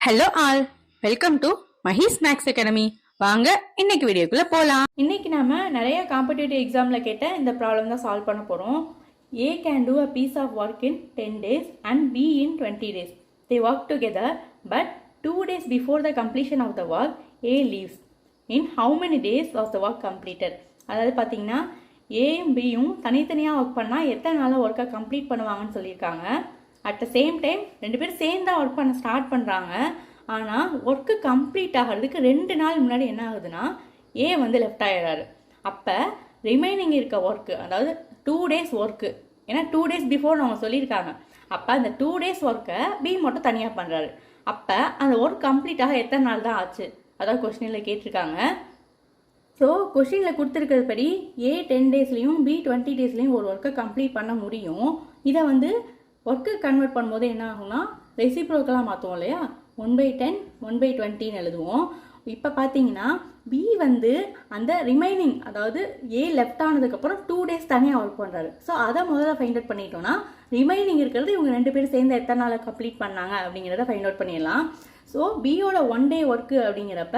Hello all, welcome to Mahi's maths academy. வாங்க இன்னைக்கு வீடியோக்குள்ள போலாம். இன்னைக்கு நாம நிறைய காம்படிட்டிவ் எக்ஸாம்ல கேட்ட இந்த ப்ராப்ளம் தான் சால்வ் பண்ண போறோம். A can do a piece of work in 10 days and B in 20 days. They work together, but 2 days before the completion of the work, A leaves. In how many days was the work completed? அதாவது பார்த்தீங்கன்னா ஏயும் பியும் தனித்தனியாக work பண்ணால் எத்தனை நாளில் ஒர்க்கை complete பண்ணுவாங்கன்னு சொல்லியிருக்காங்க. அட் த சேம் டைம் ரெண்டு பேரும் சேர்ந்து தான் ஒர்க் பண்ண ஸ்டார்ட் பண்ணுறாங்க. ஆனால் ஒர்க்கு கம்ப்ளீட் ஆகிறதுக்கு 2 நாள் முன்னாடி என்ன ஆகுதுன்னா ஏ வந்து லெஃப்ட் ஆகிடுறாரு. அப்போ ரிமைனிங் இருக்க ஒர்க்கு, அதாவது 2 days ஒர்க்கு, ஏன்னா 2 days பிஃபோர் அவங்க சொல்லியிருக்காங்க. அப்போ அந்த 2 days ஒர்க்கை பி மட்டும் தனியாக பண்ணுறாரு. அப்போ அந்த ஒர்க் கம்ப்ளீட்டாக எத்தனை நாள் தான் ஆச்சு, அதாவது கொஸ்டினில் கேட்டிருக்காங்க. ஸோ கொஸ்டினில் கொடுத்துருக்கிறது படி ஏ 10 daysலையும் பி 20 daysலையும் ஒரு ஒர்க்கை கம்ப்ளீட் பண்ண முடியும். இதை வந்து ஒர்க்கு கன்வெர்ட் பண்ணும்போது என்ன ஆகும்னா ரெசிப்ரோக்கலாக மாற்றுவோம் இல்லையா, 1/10 1/20ன்னு எழுதுவோம். இப்போ பார்த்தீங்கன்னா பி வந்து அந்த ரிமைனிங், அதாவது ஏ லெஃப்ட் ஆனதுக்கப்புறம் 2 days தனியாக ஒர்க் பண்ணுறாரு. ஸோ அதை முதல்ல ஃபைண்ட் அவுட் பண்ணிட்டோம்னா ரிமைனிங் இருக்கிறது இவங்க 2 பேரும் சேர்ந்து எத்தனை நாளை கம்ப்ளீட் பண்ணாங்க அப்படிங்கிறத ஃபைண்ட் அவுட் பண்ணிடலாம். ஸோ பியோட 1 day ஒர்க்கு அப்படிங்கிறப்ப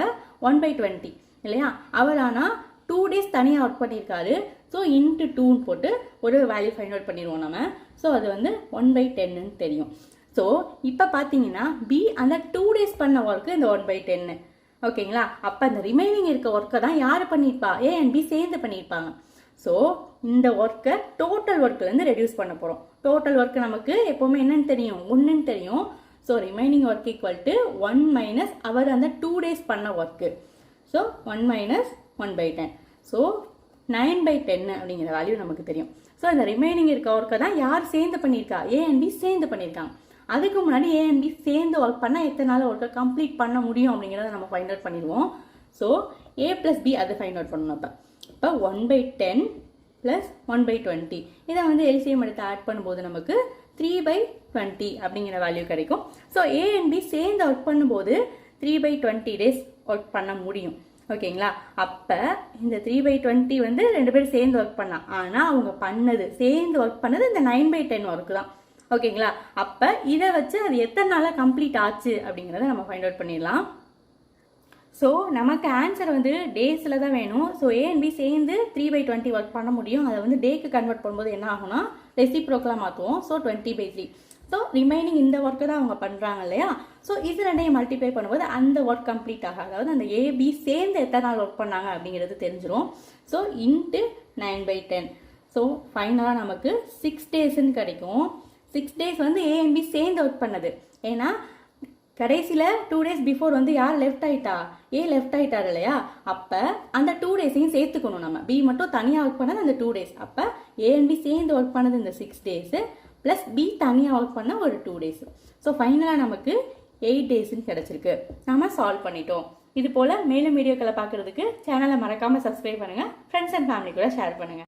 1/20 இல்லையா, அவர் ஆனால் 2 days தனியாக ஒர்க் பண்ணியிருக்காரு. ஸோ இன்ட்டு 2ன்னு போட்டு ஒரு வேல்யூ ஃபைண்ட் அவுட் பண்ணிடுவோம் நம்ம. ஸோ அது வந்து 1/10ன்னு தெரியும். ஸோ இப்போ பார்த்தீங்கன்னா பி அந்த 2 days பண்ண ஒர்க்கு இந்த 1/10, ஓகேங்களா. அப்போ அந்த ரிமைனிங் இருக்க ஒர்க்கை தான் யார் பண்ணியிருப்பா, ஏ அண்ட் பி சேர்ந்து பண்ணியிருப்பாங்க. ஸோ இந்த ஒர்க்கை டோட்டல் ஒர்க்லேருந்து ரெடியூஸ் பண்ண போகிறோம். டோட்டல் ஒர்க்கு நமக்கு எப்போவுமே என்னன்னு தெரியும், 1ன்னு தெரியும். So remaining work equal to 1 minus அவர் அந்த 2 days பண்ண ஒர்க்கு. So 1 minus 1/10. ஸோ 9/10 அப்படிங்கிற வேல்யூ நமக்கு தெரியும். ஸோ இந்த ரிமைனிங் இருக்க ஒர்க்கை தான் யார் சேர்ந்து பண்ணியிருக்கா, ஏ அண்ட் பி சேர்ந்து பண்ணியிருக்காங்க. அதுக்கு முன்னாடி ஏ அண்ட் பி சேர்ந்து ஒர்க் பண்ணால் எத்தனை நாள் ஒர்க்கை கம்ப்ளீட் பண்ண முடியும் அப்படிங்கிறத நம்ம ஃபைண்ட் அவுட் பண்ணிடுவோம். ஸோ ஏ ப்ளஸ் பி அதை ஃபைண்ட் அவுட் பண்ணணும். இப்போ 1/10 ப்ளஸ் 1/20 இதை வந்து எல்சிஎம் எடுத்து ஆட் பண்ணும்போது நமக்கு 3/20 அப்படிங்கிற வேல்யூ கிடைக்கும். ஸோ ஏ அண்ட் பி சேர்ந்து ஒர்க் பண்ணும்போது 3/20 days ஒர்க் பண்ண முடியும், ஓகேங்களா. அப்போ இந்த 3/20 வந்து 2 பேரும் சேர்ந்து ஒர்க் பண்ணலாம். ஆனால் அவங்க சேர்ந்து ஒர்க் பண்ணது இந்த 9/10 ஒர்க்கு தான், ஓகேங்களா. அப்போ இதை வச்சு அது எத்தனை நாளாக கம்ப்ளீட் ஆச்சு அப்படிங்கிறத நம்ம ஃபைண்ட் அவுட் பண்ணிடலாம். ஸோ நமக்கு ஆன்சர் வந்து டேஸில் தான் வேணும். ஸோ ஏ அண்ட் பி சேர்ந்து 3/20 ஒர்க் பண்ண முடியும். அதை வந்து டேக்கு கன்வெர்ட் பண்ணும்போது என்ன ஆகும்னா ரெசிப்ரோக்கலாக மாற்றுவோம். ஸோ 20/3. ஸோ ரிமைனிங் இந்த ஒர்க்கு தான் அவங்க பண்ணுறாங்க இல்லையா. ஸோ இது ரெண்டையும் மல்டிப்ளை பண்ணும்போது அந்த ஒர்க் கம்ப்ளீட் ஆகும். அதாவது அந்த ஏபி சேர்ந்து எத்தனை நாள் ஒர்க் பண்ணாங்க அப்படிங்கிறது தெரிஞ்சிடும். So into 9/10. ஸோ ஃபைனலாக நமக்கு 6 daysன்னு கிடைக்கும். 6 days வந்து ஏ அண்ட் பி சேர்ந்து ஒர்க் பண்ணது. ஏன்னா கடைசியில் 2 days பிஃபோர் வந்து யார் லெஃப்ட் ஆகிட்டா, ஏ லெஃப்ட் ஆகிட்டார் இல்லையா. அப்போ அந்த 2 daysையும் சேர்த்துக்கணும் நம்ம. பி மட்டும் தனியாக ஒர்க் பண்ணது அந்த 2 days. அப்போ ஏ அண்ட் பி சேர்ந்து ஒர்க் பண்ணது இந்த 6 days ப்ளஸ் பி தனியாக ஒர்க் பண்ண ஒரு 2 days. ஸோ ஃபைனலாக நமக்கு 8 daysன்னு கிடச்சிருக்கு. நம்ம சால்வ் பண்ணிட்டோம். இது போல் மேலும் வீடியோக்களை பார்க்குறதுக்கு சேனலை மறக்காமல் சப்ஸ்கிரைப் பண்ணுங்கள். ஃப்ரெண்ட்ஸ் அண்ட் ஃபேமிலி கூட ஷேர் பண்ணுங்கள்.